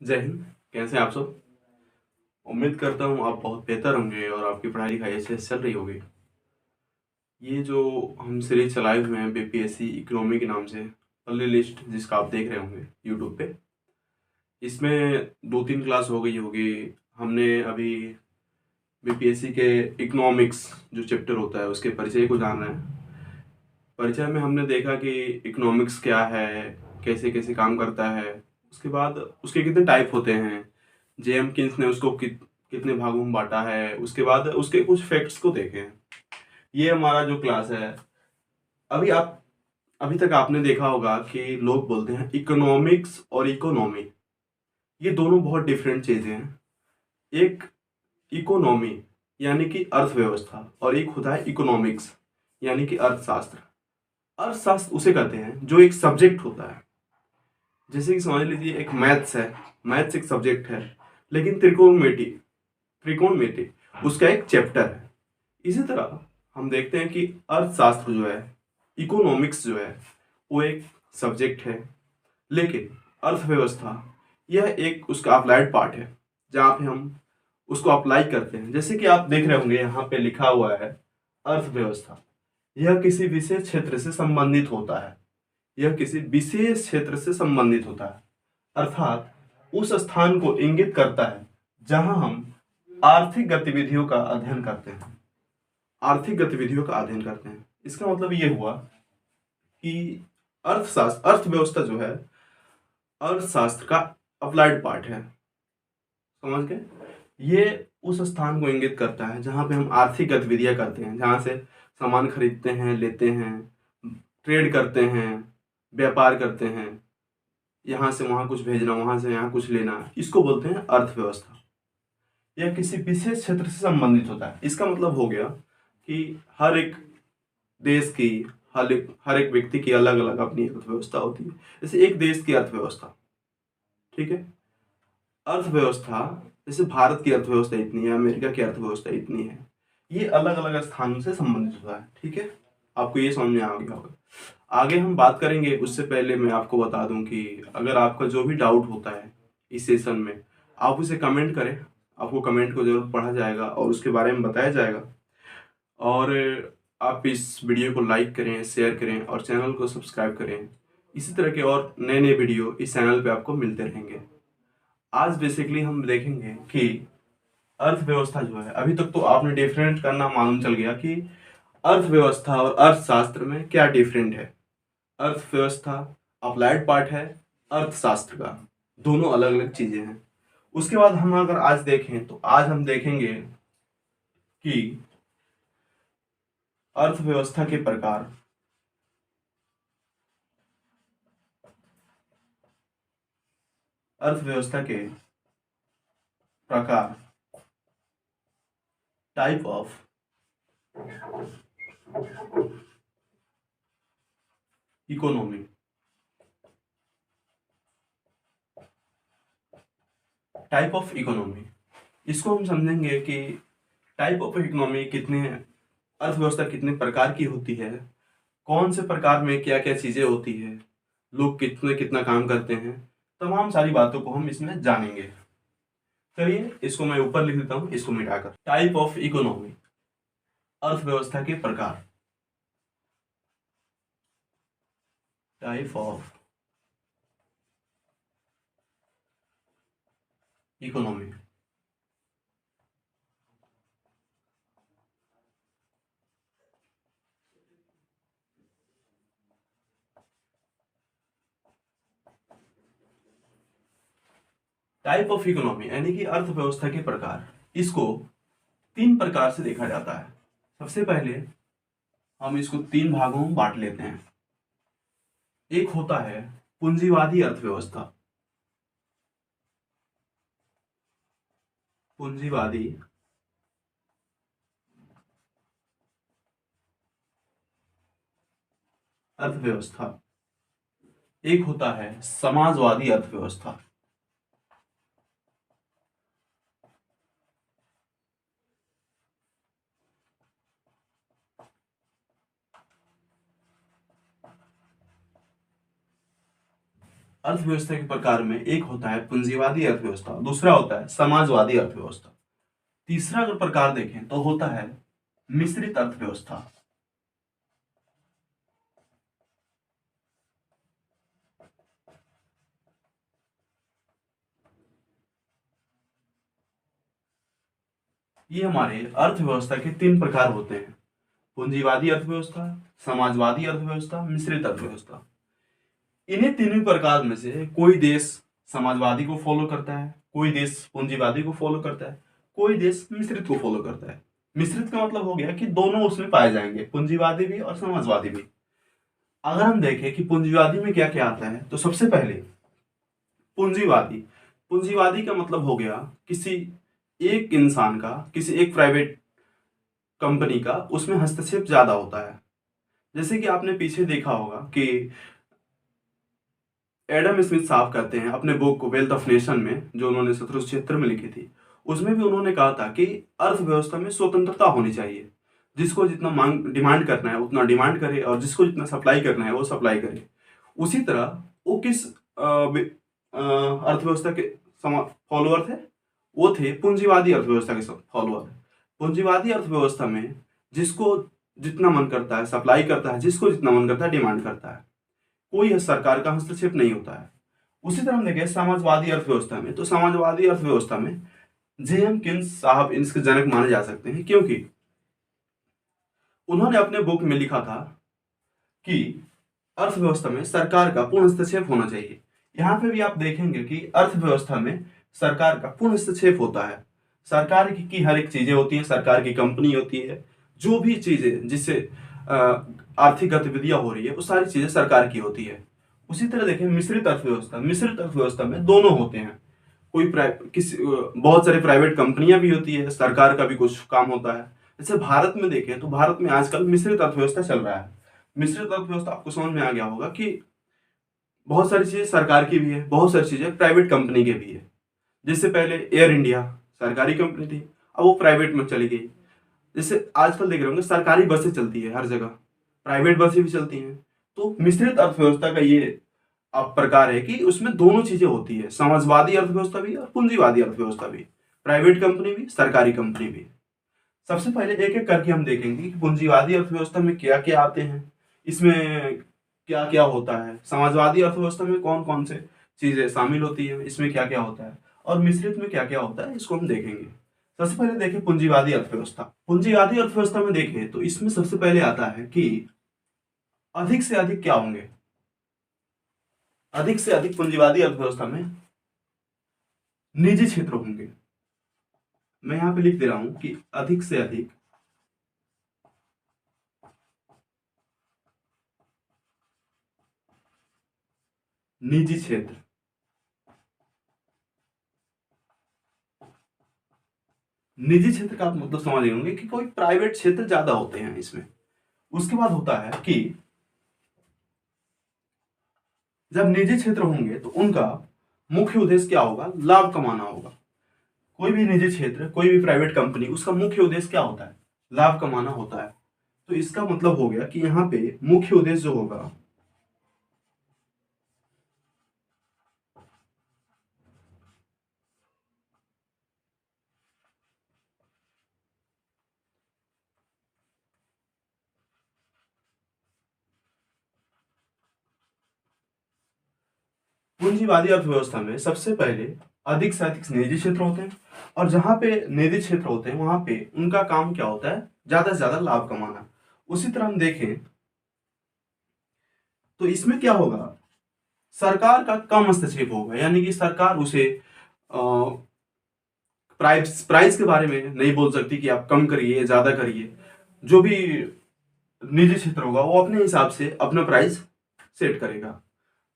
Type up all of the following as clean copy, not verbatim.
जय हिंद। कैसे हैं आप सब? उम्मीद करता हूँ आप बहुत बेहतर होंगे और आपकी पढ़ाई लिखाई अच्छे से चल रही होगी। ये जो हम सीरीज चलाए हुए हैं बीपीएससी इकोनॉमी के नाम से, अर्ली लिस्ट जिसका आप देख रहे होंगे यूट्यूब पे, इसमें 2-3 क्लास हो गई होगी। हमने अभी बीपीएससी के इकोनॉमिक्स जो चैप्टर होता है उसके परिचय को जान रहे हैं। परिचय में हमने देखा कि इकोनॉमिक्स क्या है, कैसे कैसे काम करता है। उसके बाद उसके कितने टाइप होते हैं, जेएम किन्स ने उसको कितने भागों में बांटा है। उसके बाद उसके कुछ फैक्ट्स को देखें। ये हमारा जो क्लास है। अभी आप अभी तक आपने देखा होगा कि लोग बोलते हैं इकोनॉमिक्स और इकोनॉमी, ये दोनों बहुत डिफरेंट चीजें हैं। एक इकोनॉमी यानी कि अर्थव्यवस्था, और एक होता है इकोनॉमिक्स यानी कि अर्थशास्त्र। अर्थशास्त्र उसे कहते हैं जो एक सब्जेक्ट होता है। जैसे कि समझ लीजिए एक मैथ्स है, मैथ्स एक सब्जेक्ट है, लेकिन त्रिकोणमिति उसका एक चैप्टर है। इसी तरह हम देखते हैं कि अर्थशास्त्र जो है, इकोनॉमिक्स जो है, वो एक सब्जेक्ट है, लेकिन अर्थव्यवस्था यह एक उसका अप्लाइड पार्ट है, जहाँ पे हम उसको अप्लाई करते हैं। जैसे कि आप देख रहे होंगे यहाँ पे लिखा हुआ है अर्थव्यवस्था। यह किसी विशेष क्षेत्र से संबंधित होता है। यह किसी विशेष क्षेत्र से संबंधित होता है, अर्थात उस स्थान को इंगित करता है जहां हम आर्थिक गतिविधियों का अध्ययन करते हैं। आर्थिक गतिविधियों का अध्ययन करते हैं, इसका मतलब ये हुआ कि अर्थशास्त्र, अर्थव्यवस्था जो है, अर्थशास्त्र का अप्लाइड पार्ट है। समझ गए? ये उस स्थान को इंगित करता है जहां पे हम आर्थिक गतिविधियां करते हैं, जहां से सामान खरीदते हैं, लेते हैं, ट्रेड करते हैं, व्यापार करते हैं, यहाँ से वहां कुछ भेजना, वहां से यहाँ कुछ लेना, इसको बोलते हैं अर्थव्यवस्था। यह किसी विशेष क्षेत्र से संबंधित होता है। इसका मतलब हो गया कि हर एक देश की, हर एक व्यक्ति की अलग अलग अपनी अर्थव्यवस्था होती है। जैसे एक देश की अर्थव्यवस्था, ठीक है, अर्थव्यवस्था, जैसे भारत की अर्थव्यवस्था इतनी है, अमेरिका की अर्थव्यवस्था इतनी है, ये अलग अलग स्थानों से संबंधित होता है। ठीक है, आपको ये समझ में आ गया होगा। आगे हम बात करेंगे, उससे पहले मैं आपको बता दूं कि अगर आपका जो भी डाउट होता है इस सेशन में, आप उसे कमेंट करें। आपको कमेंट को जरूर पढ़ा जाएगा और उसके बारे में बताया जाएगा। और आप इस वीडियो को लाइक करें, शेयर करें और चैनल को सब्सक्राइब करें। इसी तरह के और नए नए वीडियो इस चैनल पे आपको मिलते रहेंगे। आज बेसिकली हम देखेंगे कि अर्थव्यवस्था जो है, अभी तक तो आपने डिफरेंट करना मालूम चल गया कि अर्थव्यवस्था और अर्थशास्त्र में क्या डिफरेंट है। अर्थव्यवस्था अप्लाइड पार्ट है अर्थशास्त्र का, दोनों अलग अलग चीजें हैं। उसके बाद हम अगर आज देखें तो आज हम देखेंगे कि अर्थव्यवस्था के प्रकार, अर्थव्यवस्था के प्रकार, type of economy. Type of economy, इसको हम समझेंगे कि टाइप ऑफ इकोनॉमी कितने, अर्थव्यवस्था कितने प्रकार की होती है, कौन से प्रकार में क्या क्या चीजें होती है, लोग कितने कितना काम करते हैं, तमाम सारी बातों को हम इसमें जानेंगे। चलिए इसको मैं ऊपर लिख देता हूँ, इसको मिटाकर। टाइप ऑफ इकोनॉमी, अर्थव्यवस्था के प्रकार। Type of economy. Type of economy यानी कि अर्थव्यवस्था के प्रकार, इसको 3 प्रकार से देखा जाता है। सबसे पहले हम इसको 3 भागों में बांट लेते हैं। एक होता है पूंजीवादी अर्थव्यवस्था। पूंजीवादी अर्थव्यवस्था। एक होता है समाजवादी अर्थव्यवस्था। अर्थव्यवस्था के प्रकार में एक होता है पूंजीवादी अर्थव्यवस्था, दूसरा होता है समाजवादी अर्थव्यवस्था, तीसरा अगर प्रकार देखें तो होता है मिश्रित अर्थव्यवस्था। ये हमारे अर्थव्यवस्था के तीन प्रकार होते हैं, पूंजीवादी अर्थव्यवस्था, समाजवादी अर्थव्यवस्था, मिश्रित अर्थव्यवस्था। इन्हीं तीनों प्रकार में से कोई देश समाजवादी को फॉलो करता है, कोई देश पूंजीवादी को फॉलो करता है, कोई देश मिश्रित को फॉलो करता है। मिश्रित का मतलब हो गया कि दोनों उसमें पाए जाएंगे, पूंजीवादी भी और समाजवादी भी। अगर हम देखें कि पूंजीवादी में क्या क्या आता है, तो सबसे पहले पूंजीवादी पूंजीवादी का मतलब हो गया किसी एक इंसान का, किसी एक प्राइवेट कंपनी का उसमें हस्तक्षेप ज्यादा होता है। जैसे कि आपने पीछे देखा होगा कि एडम स्मिथ साहब कहते हैं अपने बुक वेल्थ ऑफ नेशन में, जो उन्होंने 1776 में लिखी थी, उसमें भी उन्होंने कहा था कि अर्थव्यवस्था में स्वतंत्रता होनी चाहिए। जिसको जितना मांग डिमांड करना है उतना डिमांड करे, और जिसको जितना सप्लाई करना है वो सप्लाई करे। उसी तरह वो किस अर्थव्यवस्था के फॉलोअर थे? वो थे पूंजीवादी अर्थव्यवस्था के फॉलोअर। पूंजीवादी अर्थव्यवस्था में जिसको जितना मन करता है सप्लाई करता है, जिसको जितना मन करता है डिमांड करता है, कोई सरकार का हस्तक्षेप नहीं होता है। उसी तरह हम देखें समाजवादी अर्थव्यवस्था में, तो समाजवादी अर्थव्यवस्था में जेएम किन्स साहब इसके जनक माने जा सकते हैं, क्योंकि उन्होंने अपने बुक में लिखा था कि अर्थव्यवस्था में सरकार का पूर्ण हस्तक्षेप होना चाहिए। यहाँ पे भी आप देखेंगे कि अर्थव्यवस्था में सरकार का पूर्ण हस्तक्षेप होता है। सरकार की हर एक चीजें होती है, सरकार की कंपनी होती है, जो भी चीजें जिससे आर्थिक गतिविधियां हो रही है वो सारी चीजें सरकार की होती है। उसी तरह देखें मिश्रित अर्थव्यवस्था, मिश्रित अर्थव्यवस्था में दोनों होते हैं। कोई किसी बहुत सारी प्राइवेट कंपनियां भी होती है, सरकार का भी कुछ काम होता है। जैसे भारत में देखें तो भारत में आजकल मिश्रित अर्थव्यवस्था चल रहा है। मिश्रित अर्थव्यवस्था आपको समझ में आ गया होगा कि बहुत सारी चीजें सरकार की भी है, बहुत सारी चीजें प्राइवेट कंपनी के भी है। जिससे पहले एयर इंडिया सरकारी कंपनी थी, अब वो प्राइवेट में चली गई। जैसे आजकल देख रहे होंगे सरकारी बसें चलती है हर जगह, प्राइवेट बसें भी चलती हैं। तो मिश्रित अर्थव्यवस्था का ये अब प्रकार है कि उसमें दोनों चीजें होती है, समाजवादी अर्थव्यवस्था भी और पूंजीवादी अर्थव्यवस्था भी, प्राइवेट कंपनी भी सरकारी कंपनी भी। सबसे पहले एक एक करके हम देखेंगे कि पूंजीवादी अर्थव्यवस्था में क्या क्या आते हैं, इसमें क्या क्या होता है, समाजवादी अर्थव्यवस्था में कौन कौन से चीजें शामिल होती है, इसमें क्या क्या होता है, और मिश्रित में क्या क्या होता है, इसको हम देखेंगे। सबसे पहले देखें पूंजीवादी अर्थव्यवस्था। पूंजीवादी अर्थव्यवस्था में देखें तो इसमें सबसे पहले आता है कि अधिक से अधिक क्या होंगे, अधिक से अधिक पूंजीवादी अर्थव्यवस्था में निजी क्षेत्र होंगे। मैं यहां पे लिख दे रहा हूं कि अधिक से अधिक निजी क्षेत्र। निजी क्षेत्र का आप मतलब समझ रहे होंगे कि कोई प्राइवेट क्षेत्र ज्यादा होते हैं इसमें। उसके बाद होता है कि जब निजी क्षेत्र होंगे तो उनका मुख्य उद्देश्य क्या होगा, लाभ कमाना होगा। कोई भी निजी क्षेत्र, कोई भी प्राइवेट कंपनी, उसका मुख्य उद्देश्य क्या होता है, लाभ कमाना होता है। तो इसका मतलब हो गया कि यहाँ पे मुख्य उद्देश्य जो होगा पूंजीवादी अर्थव्यवस्था में सबसे पहले अधिक से अधिक निजी क्षेत्र होते हैं, और जहां पे निजी क्षेत्र होते हैं वहां पे उनका काम क्या होता है, ज्यादा से ज्यादा लाभ कमाना। उसी तरह हम देखें तो इसमें क्या होगा, सरकार का कम हस्तक्षेप होगा, यानी कि सरकार उसे प्राइस प्राइस के बारे में नहीं बोल सकती कि आप कम करिए ज्यादा करिए। जो भी निजी क्षेत्र होगा वो अपने हिसाब से अपना प्राइस सेट करेगा।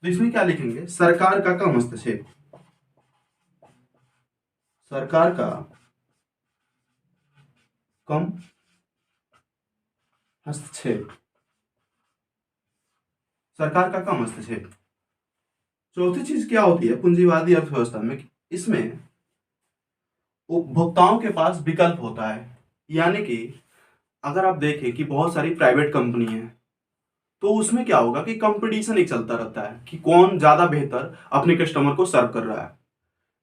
तो इसमें क्या लिखेंगे, सरकार का कम हस्तक्षेप, सरकार का कम हस्तक्षेप, सरकार का कम हस्तक्षेप। चौथी चीज क्या होती है पूंजीवादी अर्थव्यवस्था में, इसमें उपभोक्ताओं के पास विकल्प होता है। यानी कि अगर आप देखें कि बहुत सारी प्राइवेट कंपनी है, तो उसमें क्या होगा कि कंपटीशन एक चलता रहता है कि कौन ज्यादा बेहतर अपने कस्टमर को सर्व कर रहा है।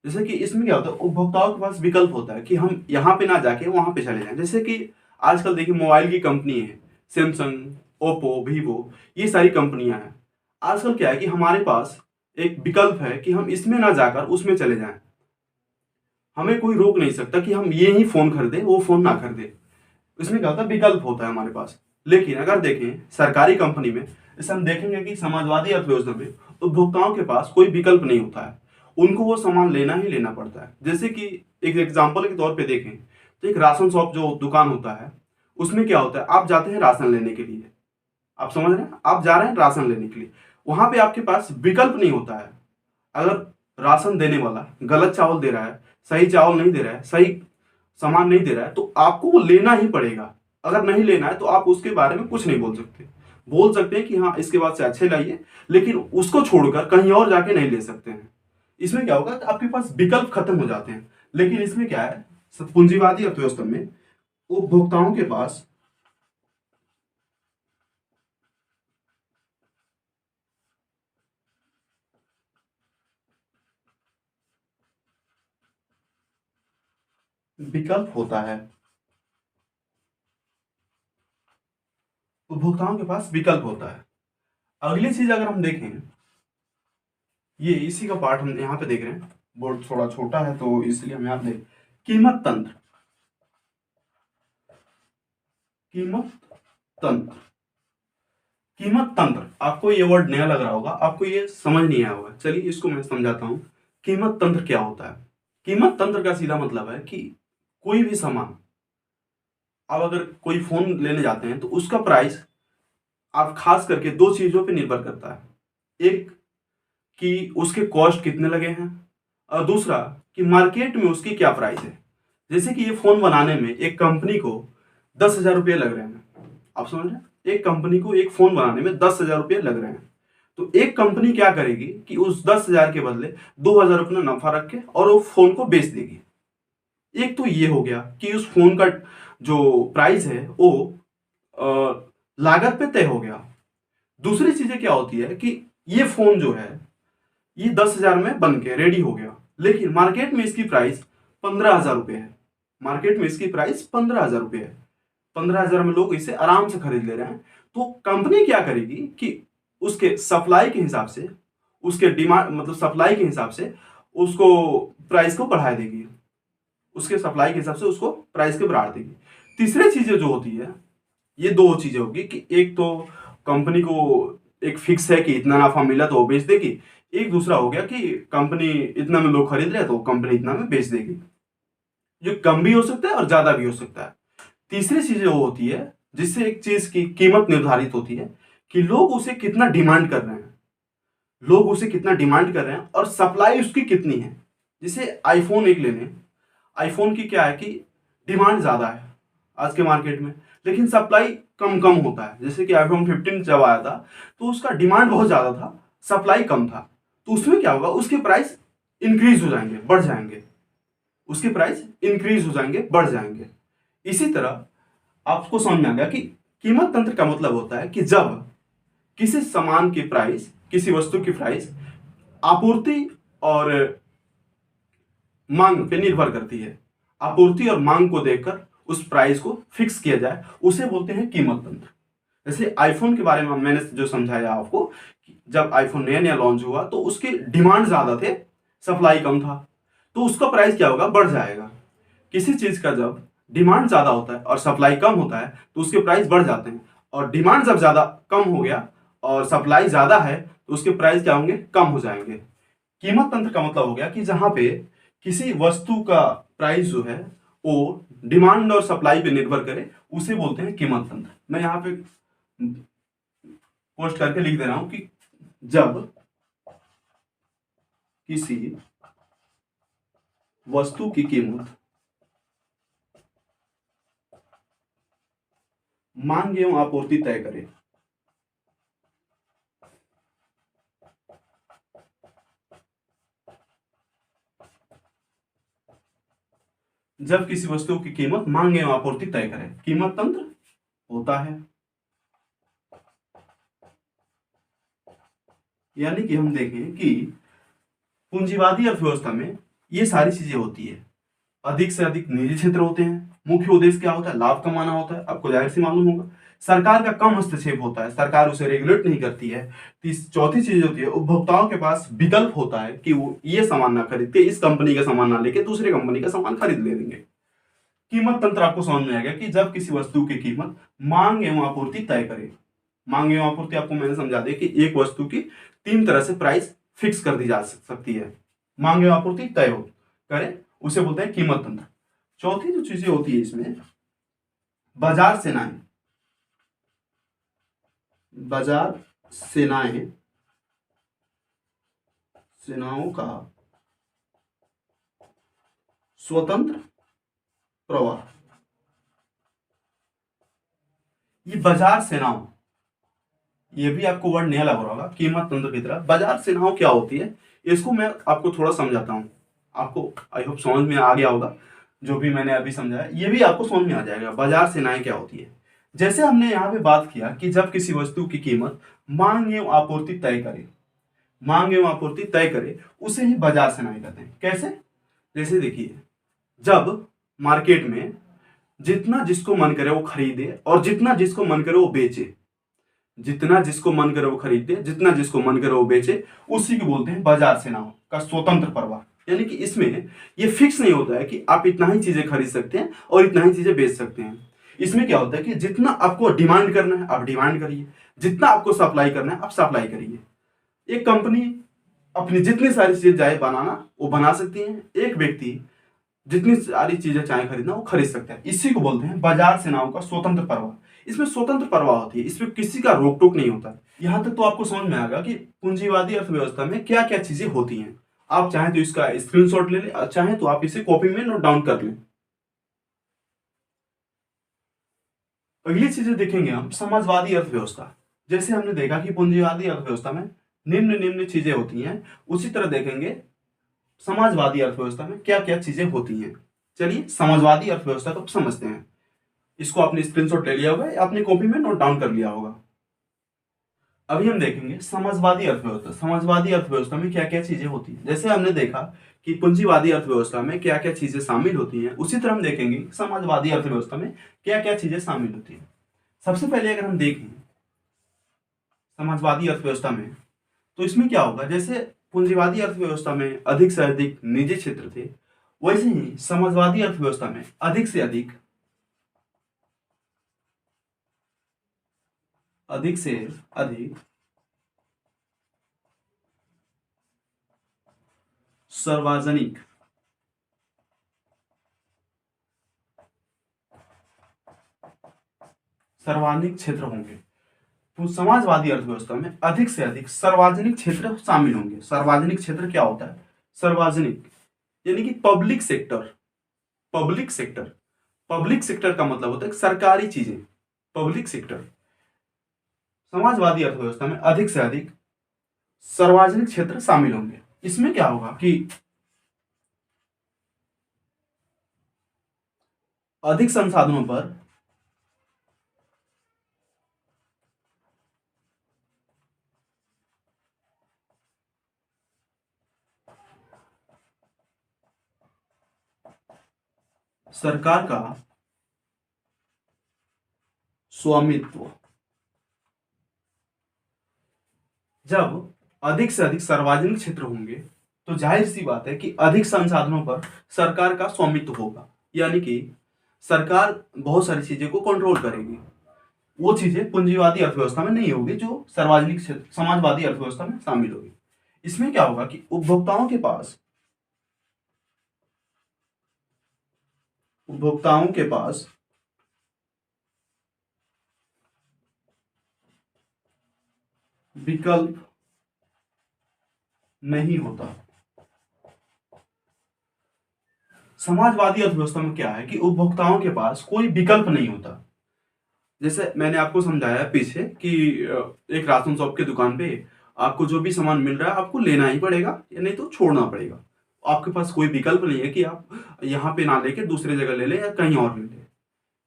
जैसे कि इसमें क्या होता है, उपभोक्ताओं के पास विकल्प होता है कि हम यहाँ पे ना जाके वहां पे चले जाएं। जैसे कि आजकल देखिए मोबाइल की कंपनी है, सैमसंग, ओप्पो, वीवो, ये सारी कंपनियां हैं। आजकल क्या है कि हमारे पास एक विकल्प है कि हम इसमें ना जाकर उसमें चले जाएं। हमें कोई रोक नहीं सकता कि हम ये ही फोन खरीदें, वो फोन ना खरीदें। इसमें क्या होता है, विकल्प होता है हमारे पास। लेकिन अगर देखें सरकारी कंपनी में, जैसे हम देखेंगे कि समाजवादी अर्थव्यवस्था में उपभोक्ताओं के पास कोई विकल्प नहीं होता है, उनको वो सामान लेना ही लेना पड़ता है। जैसे कि एक एग्जाम्पल के तौर पे देखें तो एक राशन शॉप जो दुकान होता है, उसमें क्या होता है, आप जाते हैं राशन लेने के लिए, आप समझ रहे हैं, आप जा रहे हैं राशन लेने के लिए, वहां पे आपके पास विकल्प नहीं होता है। अगर राशन देने वाला गलत चावल दे रहा है, सही चावल नहीं दे रहा है, सही सामान नहीं दे रहा है, तो आपको वो लेना ही पड़ेगा। अगर नहीं लेना है तो आप उसके बारे में कुछ नहीं बोल सकते। बोल सकते हैं कि हाँ इसके बाद से अच्छे लाइए, लेकिन उसको छोड़कर कहीं और जाके नहीं ले सकते हैं। इसमें क्या होगा कि आपके पास विकल्प खत्म हो जाते हैं। लेकिन इसमें क्या है, पूंजीवादी अर्थव्यवस्था में उपभोक्ताओं के पास विकल्प होता है। उपभोक्ताओं के पास विकल्प होता है। अगली चीज अगर हम देखें, ये इसी का पार्ट हम यहाँ पे देख रहे हैं, बोर्ड थोड़ा छोटा है तो इसलिए हम यहाँ देख, कीमत तंत्र। कीमत तंत्र, कीमत तंत्र, आपको ये वर्ड नया लग रहा होगा, आपको ये समझ नहीं आया होगा, चलिए इसको मैं समझाता हूँ। कीमत तंत्र क्या होता है। कीमत तंत्र का सीधा मतलब है कि कोई भी सामान, आप अगर कोई फोन लेने जाते हैं तो उसका प्राइस आप खास करके दो चीजों पे निर्भर करता है। एक कि उसके कॉस्ट कितने लगे हैं, और दूसरा कि मार्केट में उसकी क्या प्राइस है। जैसे कि ये फोन बनाने में एक कंपनी को 10,000 रुपये लग रहे हैं, आप समझ रहे हैं, एक कंपनी को एक फोन बनाने में 10,000 रुपये लग रहे हैं। तो एक कंपनी क्या करेगी कि उस 10,000 के बदले 2,000 रुपये नफा रख के और वो फोन को बेच देगी। एक तो ये हो गया कि उस फोन का जो प्राइस है वो लागत पे तय हो गया। दूसरी चीजें क्या होती है कि ये फोन जो है ये 10,000 में बन के रेडी हो गया, लेकिन मार्केट में इसकी प्राइस 15,000 रुपये है। मार्केट में इसकी प्राइस 15,000 रुपये है। 15,000 में लोग इसे आराम से खरीद ले रहे हैं। तो कंपनी क्या करेगी कि उसके सप्लाई के हिसाब से, उसके डिमांड मतलब सप्लाई के हिसाब से उसको प्राइस को बढ़ा देगी, उसके सप्लाई के हिसाब से उसको प्राइस के बढ़ा देगी। तीसरी चीजें जो होती है, ये दो चीजें होगी कि एक तो कंपनी को एक फिक्स है कि इतना नाफा मिला तो वो बेच देगी, एक दूसरा हो गया कि कंपनी इतना में लोग खरीद रहे हैं तो कंपनी इतना में बेच देगी। जो कम भी हो सकता है और ज्यादा भी हो सकता है। तीसरी चीज वो होती है जिससे एक चीज की कीमत निर्धारित होती है कि लोग उसे कितना डिमांड कर रहे हैं, लोग उसे कितना डिमांड कर रहे हैं और सप्लाई उसकी कितनी है। जैसे आईफोन एक ले लें, आईफोन की क्या है कि डिमांड ज्यादा है आज के मार्केट में, लेकिन सप्लाई कम कम होता है। जैसे कि आईफोन 15 जब आया था तो उसका डिमांड बहुत ज्यादा था, सप्लाई कम था। तो उसमें क्या होगा, उसके प्राइस इंक्रीज हो जाएंगे, बढ़ जाएंगे, उसके प्राइस इंक्रीज हो जाएंगे, बढ़ जाएंगे। इसी तरह आपको समझ में आ गया कि कीमत तंत्र का मतलब होता है कि जब किसी सामान की प्राइस, किसी वस्तु की प्राइस आपूर्ति और मांग पे निर्भर करती है, आपूर्ति और मांग को देखकर उस प्राइस को फिक्स किया जाए, उसे बोलते हैं कीमत तंत्र। जैसे आईफोन के बारे में मैंने जो समझाया आपको कि जब आईफोन नया नया लॉन्च हुआ तो उसके डिमांड ज्यादा थे, सप्लाई कम था, तो उसका प्राइस क्या होगा, बढ़ जाएगा। किसी चीज का जब डिमांड ज्यादा होता है और सप्लाई कम होता है तो उसके प्राइस बढ़ जाते हैं, और डिमांड जब ज्यादा कम हो गया और सप्लाई ज्यादा है तो उसके प्राइस क्या होंगे, कम हो जाएंगे। कीमत तंत्र का मतलब हो गया कि जहां पे किसी वस्तु का प्राइस जो है वो डिमांड और सप्लाई पे निर्भर करे, उसे बोलते हैं कीमत तंत्र। मैं यहाँ पे पोस्ट करके लिख दे रहा हूं कि जब किसी वस्तु की कीमत मांग एवं आपूर्ति तय करे, जब किसी वस्तु की कीमत मांग एवं आपूर्ति तय करे, कीमत तंत्र होता है। यानी कि हम देखें कि पूंजीवादी अर्थव्यवस्था में ये सारी चीजें होती है। अधिक से अधिक निजी क्षेत्र होते हैं। मुख्य उद्देश्य क्या होता है? लाभ कमाना होता है। आपको जाहिर सी मालूम होगा। सरकार का कम हस्तक्षेप होता है, सरकार उसे रेगुलेट नहीं करती है। चौथी चीज होती है, उपभोक्ताओं के पास विकल्प होता है कि वो ये सामान ना खरीद के, इस कंपनी का सामान ना लेके दूसरे कंपनी का सामान खरीद ले लेंगे। कीमत तंत्र आपको समझ में आ गया कि जब किसी वस्तु की कीमत मांग एवं आपूर्ति तय करे। मांग एवं आपूर्ति आपको मैंने समझा दिया कि एक वस्तु की 3 तरह से प्राइस फिक्स कर दी जा सकती है। मांग एवं आपूर्ति तय हो करे, उसे बोलते हैं कीमत तंत्र। चौथी जो चीजें होती है इसमें, बाजार सेनाएं। बाजार सेनाएं, सेनाओं का स्वतंत्र प्रवाह। ये बाजार सेनाओं, ये भी आपको वर्ड नया लग रहा होगा कीमत तंत्र की तरह। बाजार सेनाओं क्या होती है, इसको मैं आपको थोड़ा समझाता हूं। आपको आई होप समझ में आ गया होगा जो भी मैंने अभी समझाया, ये भी आपको समझ में आ जाएगा बाजार सेनाएं क्या होती है। जैसे हमने यहाँ पे बात किया कि जब किसी वस्तु की कीमत मांग एवं आपूर्ति तय करे, मांग एवं आपूर्ति तय करे, उसे ही बाजार सेनाएं कहते हैं। कैसे? जैसे देखिए, जब मार्केट में जितना जिसको मन करे वो खरीदे और जितना जिसको मन करे वो बेचे, जितना जिसको मन करे वो खरीदे, जितना जिसको मन करे वो बेचे, उसी को बोलते हैं बाजार सेनाओं का स्वतंत्र प्रवाह। यानी कि इसमें ये फिक्स नहीं होता है कि आप इतना ही चीजें खरीद सकते हैं और इतना ही चीजें बेच सकते हैं। इसमें क्या होता है कि जितना आपको डिमांड करना है आप डिमांड करिए, जितना आपको सप्लाई करना है आप सप्लाई करिए। एक कंपनी अपनी जितनी सारी चीजें चाहे बनाना वो बना सकती है, एक व्यक्ति जितनी सारी चीजें चाहे खरीदना वो खरीद सकता है। इसी को बोलते हैं बाजार सेनाओं का स्वतंत्र प्रवाह। इसमें स्वतंत्र प्रवाह होती है, इसमें किसी का रोक टोक नहीं होता। यहां तक तो आपको समझ में आएगा कि पूंजीवादी अर्थव्यवस्था में क्या क्या चीजें होती हैं। आप चाहें तो इसका स्क्रीनशॉट ले लें, और चाहें तो आप इसे कॉपी में नोट डाउन कर लें। अगली चीजें देखेंगे हम, समाजवादी अर्थव्यवस्था। जैसे हमने देखा कि पूंजीवादी अर्थव्यवस्था में निम्न निम्न चीजें होती हैं, उसी तरह देखेंगे समाजवादी अर्थव्यवस्था में क्या क्या चीजें होती हैं। चलिए समाजवादी अर्थव्यवस्था को समझते हैं। इसको आपने स्क्रीनशॉट ले लिया होगा या अपनी कॉपी में नोट डाउन कर लिया होगा। अभी हम देखेंगे समाजवादी अर्थव्यवस्था। समाजवादी अर्थव्यवस्था में क्या क्या चीजें होती हैं। जैसे हमने देखा कि पूंजीवादी अर्थव्यवस्था में क्या क्या चीजें शामिल होती हैं, उसी तरह हम देखेंगे समाजवादी अर्थव्यवस्था में क्या क्या चीजें शामिल होती हैं। सबसे पहले अगर हम देखें समाजवादी अर्थव्यवस्था में, तो इसमें क्या होगा, जैसे पूंजीवादी अर्थव्यवस्था में अधिक से अधिक निजी क्षेत्र थे, वैसे ही समाजवादी अर्थव्यवस्था में अधिक से अधिक सार्वजनिक सार्वजनिक क्षेत्र होंगे। तो समाजवादी अर्थव्यवस्था में अधिक से अधिक सार्वजनिक क्षेत्र शामिल होंगे। सार्वजनिक क्षेत्र क्या होता है? सार्वजनिक यानी कि public sector. Public sector, public sector का मतलब होता है सरकारी चीजें, पब्लिक सेक्टर। समाजवादी अर्थव्यवस्था में अधिक से अधिक सार्वजनिक क्षेत्र शामिल होंगे। इसमें क्या होगा कि अधिक संसाधनों पर सरकार का स्वामित्व। जब अधिक से अधिक सार्वजनिक क्षेत्र होंगे तो जाहिर सी बात है कि अधिक संसाधनों पर सरकार का स्वामित्व होगा, यानी कि सरकार बहुत सारी चीजें को कंट्रोल करेगी। वो चीजें पूंजीवादी अर्थव्यवस्था में नहीं होगी जो सार्वजनिक क्षेत्र समाजवादी अर्थव्यवस्था में शामिल होगी। इसमें क्या होगा कि उपभोक्ताओं के पास विकल्प नहीं होता। समाजवादी अर्थव्यवस्था में क्या है कि उपभोक्ताओं के पास कोई विकल्प नहीं होता। जैसे मैंने आपको समझाया पीछे कि एक राशन शॉप की दुकान पे आपको जो भी सामान मिल रहा है आपको लेना ही पड़ेगा या नहीं तो छोड़ना पड़ेगा। आपके पास कोई विकल्प नहीं है कि आप यहाँ पे ना लेके दूसरी जगह ले लें या कहीं और ले लें।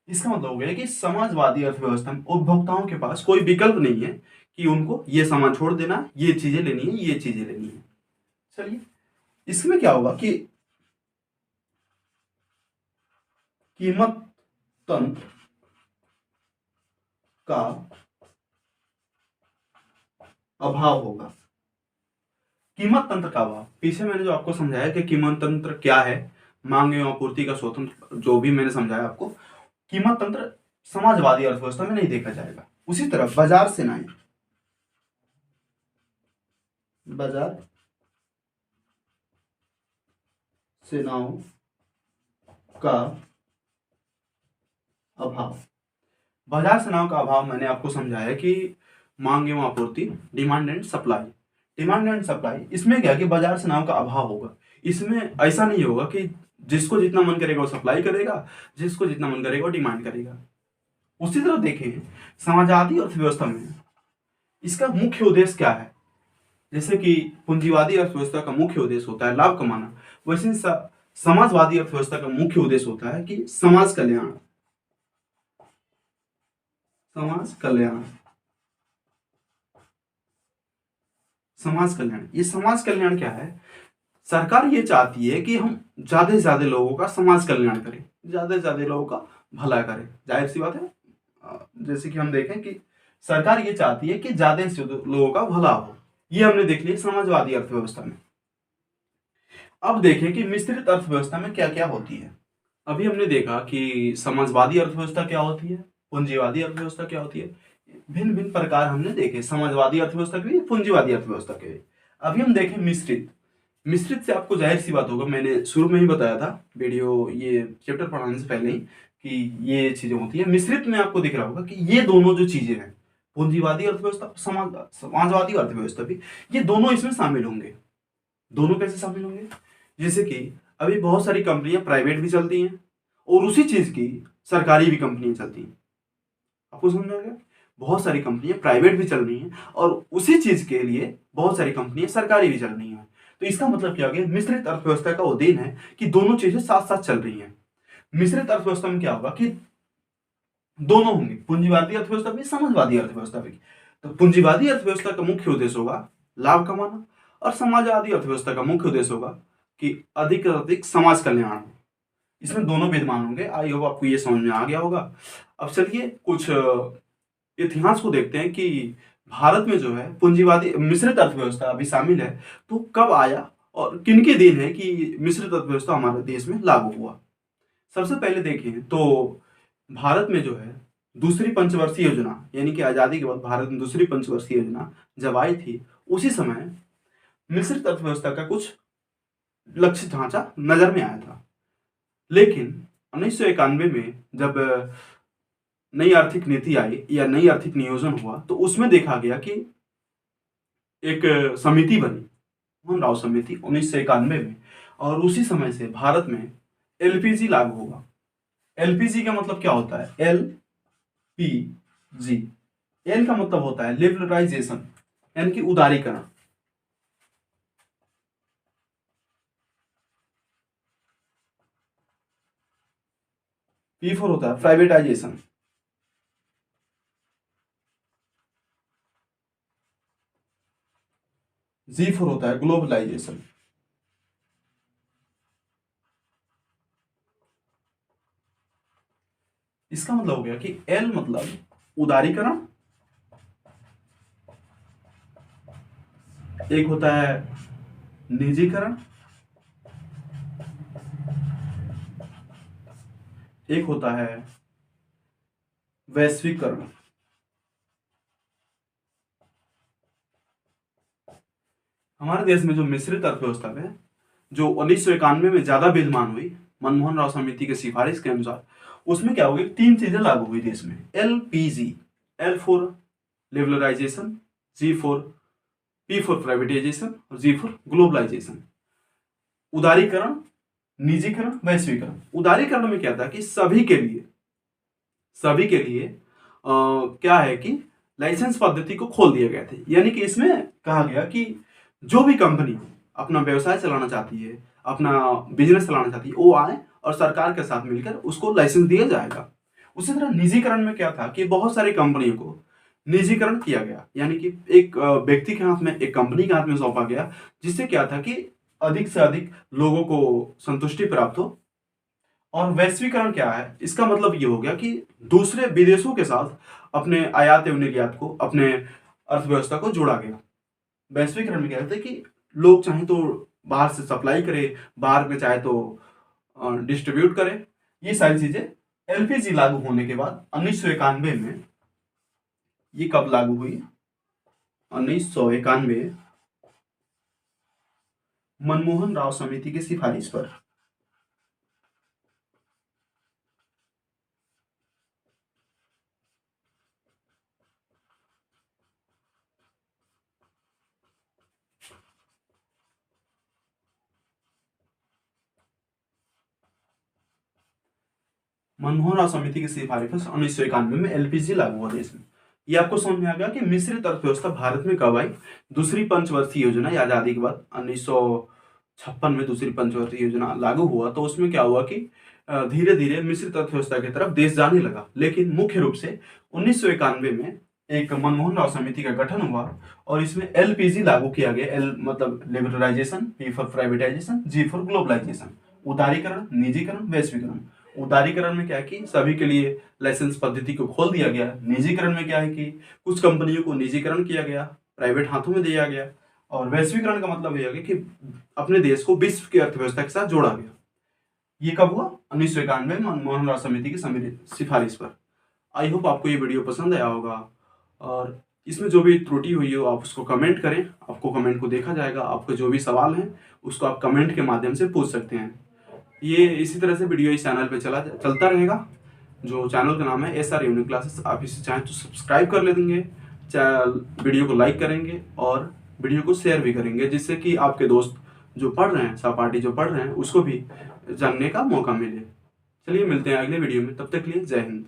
इसका मतलब हो गया कि समाजवादी अर्थव्यवस्था में उपभोक्ताओं के पास कोई विकल्प नहीं है कि उनको ये सामान छोड़ देना, ये चीजें लेनी है, ये चीजें लेनी है। चलिए, इसमें क्या होगा कि कीमत तंत्र का अभाव होगा। कीमत तंत्र का अभाव, पीछे मैंने जो आपको समझाया कि कीमत तंत्र क्या है, मांग एवं आपूर्ति का स्वतंत्र, जो भी मैंने समझाया आपको, कीमत तंत्र समाजवादी अर्थव्यवस्था में नहीं देखा जाएगा। उसी तरह बाजार सेनाएं, बाजार सेनाओं का अभाव, बाजार सेनाओं का अभाव मैंने आपको समझाया कि मांग एवं आपूर्ति, demand and supply, demand and supply, इसमें क्या है कि बाजार सेनाओं का अभाव होगा। इसमें ऐसा नहीं होगा कि जिसको जितना मन करेगा वो सप्लाई करेगा, जिसको जितना मन करेगा वो डिमांड करेगा। उसी तरह देखें समाजवादी अर्थव्यवस्था में इसका मुख्य उद्देश्य क्या है। जैसे कि पूंजीवादी अर्थव्यवस्था का मुख्य उद्देश्य होता है लाभ कमाना, वैसे समाजवादी अर्थव्यवस्था का मुख्य उद्देश्य होता है कि समाज कल्याण, समाज कल्याण, समाज कल्याण। ये समाज कल्याण क्या है, सरकार ये चाहती है कि हम ज्यादा से ज्यादा लोगों का समाज कल्याण करें, ज्यादा से ज्यादा लोगों का भला करें। जाहिर सी बात है, जैसे कि हम देखें कि सरकार ये चाहती है कि ज्यादा से ज्यादा लोगों का भला हो। ये हमने देख लिया समाजवादी अर्थव्यवस्था में। अब देखें कि मिश्रित अर्थव्यवस्था में क्या क्या होती है। अभी हमने देखा कि समाजवादी अर्थव्यवस्था क्या होती है, पूंजीवादी अर्थव्यवस्था क्या होती है, भिन्न भिन्न प्रकार हमने देखे समाजवादी अर्थव्यवस्था के भी, पूंजीवादी अर्थव्यवस्था के भी। अभी हम देखें मिश्रित। मिश्रित से आपको जाहिर सी बात होगा, मैंने शुरू में ही बताया था वीडियो, ये चैप्टर पढ़ाने से पहले ही, कि ये चीजें होती है। मिश्रित में आपको दिख रहा होगा कि ये दोनों जो चीजें हैं, पूंजीवादी अर्थव्यवस्था, समाजवादी अर्थव्यवस्था भी, ये दोनों इसमें शामिल होंगे। दोनों कैसे शामिल होंगे, जैसे कि अभी बहुत सारी कंपनियां प्राइवेट भी चलती हैं और उसी चीज की सरकारी भी कंपनियां चलती हैं। आपको समझ आ गया, बहुत सारी कंपनियां प्राइवेट भी चल रही हैं और उसी चीज के लिए बहुत सारी कंपनियां सरकारी भी चल रही हैं। तो इसका मतलब क्या हो गया, मिश्रित अर्थव्यवस्था का उद्देश्य है कि दोनों चीजें साथ साथ चल रही हैं। मिश्रित अर्थव्यवस्था में क्या होगा कि दोनों होंगे, पूंजीवादी अर्थव्यवस्था भी, समाजवादी अर्थव्यवस्था भी। तो पूंजीवादी अर्थव्यवस्था का मुख्य उद्देश्य होगा लाभ कमाना और समाजवादी अर्थव्यवस्था का मुख्य उद्देश्य होगा कि अधिक से अधिक समाज कल्याण हो। इसमें दोनों विद्यमान होंगे। आई होप आपको ये समझ में आ गया होगा। अब चलिए कुछ इतिहास को देखते हैं कि भारत में जो है पूंजीवादी मिश्रित अर्थव्यवस्था अभी शामिल है, तो कब आया और किन के दिन है कि मिश्रित अर्थव्यवस्था हमारे देश में लागू हुआ। सबसे पहले देखें तो भारत में जो है दूसरी पंचवर्षीय योजना, यानी कि आजादी के बाद भारत में दूसरी पंचवर्षीय योजना जब आई थी, उसी समय मिश्रित अर्थव्यवस्था का कुछ लक्ष्य ढांचा नजर में आया था। लेकिन 1991 में जब नई आर्थिक नीति आई या नई आर्थिक नियोजन हुआ, तो उसमें देखा गया कि एक समिति बनी, मोहन राव समिति, 1991 में, और उसी समय से भारत में एलपीजी लागू हुआ। एलपीजी का मतलब क्या होता है, एल पी जी, एल का मतलब होता है लिबरलाइजेशन, यानी कि उदारीकरण। पी फोर होता है प्राइवेटाइजेशन। जी फोर होता है ग्लोबलाइजेशन। इसका मतलब हो गया कि एल मतलब उदारीकरण, एक होता है निजीकरण, एक होता है वैश्वीकरण। हमारे देश में जो मिश्रित अर्थव्यवस्था है, जो 1991 में ज्यादा विद्यमान हुई मनमोहन राव समिति की सिफारिश के अनुसार, उसमें क्या हो गया, तीन चीजें लागू हुई देश में। एलपीजी, एल फोर लिबरलाइजेशन, जी फोर, पी फोर प्राइवेटाइजेशन और जी फोर ग्लोबलाइजेशन। उदारीकरण, निजीकरण, वैश्वीकरण। उदारीकरण में क्या था कि सभी के लिए क्या है कि लाइसेंस पद्धति को खोल दिया गया था। यानी कि इसमें कहा गया कि जो भी कंपनी अपना व्यवसाय चलाना चाहती है, अपना बिजनेस चलाना चाहती है, वो आए और सरकार के साथ मिलकर उसको लाइसेंस दिया जाएगा। उसी तरह निजीकरण में क्या था कि बहुत सारी कंपनियों को निजीकरण किया गया, यानी कि एक व्यक्ति के हाथ में, एक कंपनी के हाथ में सौंपा गया, जिससे क्या था कि अधिक से अधिक लोगों को संतुष्टि प्राप्त हो। और वैश्वीकरण क्या है, इसका मतलब ये हो गया कि दूसरे विदेशों के साथ अपने आयात एवं निर्यात को, अपने अर्थव्यवस्था को जोड़ा गया। वैश्वीकरण में क्या होता है कि लोग चाहे तो बाहर से सप्लाई करे, बाहर में चाहे तो डिस्ट्रीब्यूट करे, ये सारी चीजें। एलपीजी लागू होने के बाद 1991 में, ये कब लागू हुई, 1991, मनमोहन राव समिति की सिफारिश पर। मनमोहन राव समिति की सिफारिश पर 1991 में एलपीजी लागू हुआ देश में। ये आपको समझ में आ गया कि मिश्रित अर्थव्यवस्था भारत में कब आई। दूसरी पंचवर्षीय योजना या आजादी के बाद 1956 में दूसरी पंचवर्षीय योजना लागू हुआ, तो उसमें क्या हुआ कि धीरे धीरे मिश्रित अर्थव्यवस्था की तरफ देश जाने लगा। लेकिन मुख्य रूप से 1991 में एक मनमोहन राव समिति का गठन हुआ और इसमें एलपीजी लागू किया गया। एल मतलब liberalisation, P for privatisation, G for globalisation. उदारीकरण, निजीकरण, वैश्वीकरण। उदारीकरण में क्या है कि सभी के लिए लाइसेंस पद्धति को खोल दिया गया। निजीकरण में क्या है कि कुछ कंपनियों को निजीकरण किया गया, प्राइवेट हाथों में दिया गया। और वैश्वीकरण का मतलब यह है कि अपने देश को विश्व की अर्थव्यवस्था के साथ जोड़ा गया। ये कब हुआ, 1991 में मनमोहन राव समिति की सिफारिश पर। आई होप आपको ये वीडियो पसंद आया होगा, और इसमें जो भी त्रुटि हुई हो आप उसको कमेंट करें, आपको कमेंट को देखा जाएगा। आपके जो भी सवाल हैं उसको आप कमेंट के माध्यम से पूछ सकते हैं। ये इसी तरह से वीडियो इस चैनल पे चलता रहेगा। जो चैनल का नाम है SR यूनिक क्लासेस। आप इसे चाहें तो सब्सक्राइब कर लेंगे, वीडियो को लाइक करेंगे और वीडियो को शेयर भी करेंगे, जिससे कि आपके दोस्त जो पढ़ रहे हैं, सहपाठी जो पढ़ रहे हैं, उसको भी जानने का मौका मिले। चलिए मिलते हैं अगले वीडियो में, तब तक के लिए जय हिंद।